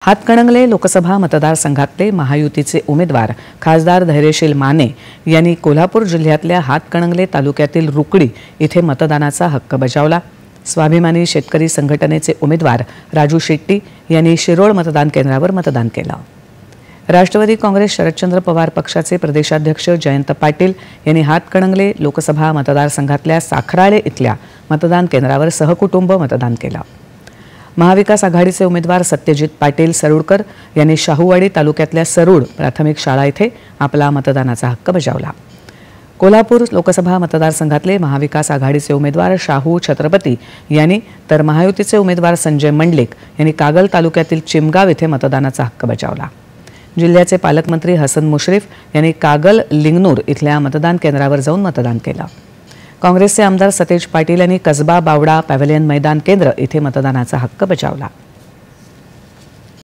हातकणंगले लोकसभा मतदारसंघातले महायुतीचे उमेदवार खासदार धैर्यशील माने यांनी कोल्हापूर जिल्ह्यातल्या हातकणंगले तालुक्यातील रुकडी इथे मतदानाचा हक्क बजावला। स्वाभिमानी शेतकरी संघटनेचे उमेदवार राजू शेट्टी यांनी शिरोळ मतदान केंद्रावर मतदान केलं। राष्ट्रवादी काँग्रेस शरदचंद्र पवार पक्षाचे प्रदेशाध्यक्ष जयंत पाटील यांनी हातकणंगले लोकसभा मतदारसंघातल्या साखराळे इथल्या मतदान केंद्रावर सहकुटुंब मतदान केलं। महाविकास आघाडीचे उमेदवार सत्यजित पाटील सरुडकर यांनी शाहूवाडी तालुक्यातल्या सरुड प्राथमिक शाळा इथे आपला मतदानाचा हक्क बजावला। कोल्हापूर लोकसभा मतदारसंघातले महाविकास आघाडीचे उमेदवार शाहू छत्रपती यांनी तर महायुतीचे उमेदवार संजय मंडलिक यांनी कागल तालुक्यातील चिमगाव इथे मतदानाचा हक्क बजावला। जिल्ह्याचे पालकमंत्री हसन मुश्रीफ यांनी कागल लिंगनूर इथल्या मतदान केंद्रावर जाऊन मतदान केलं। काँग्रेसचे आमदार सतेज पाटील यांनी कसबा बावडा पॅव्हेलियन मैदान केंद्र इथे मतदानाचा हक्क बजावला।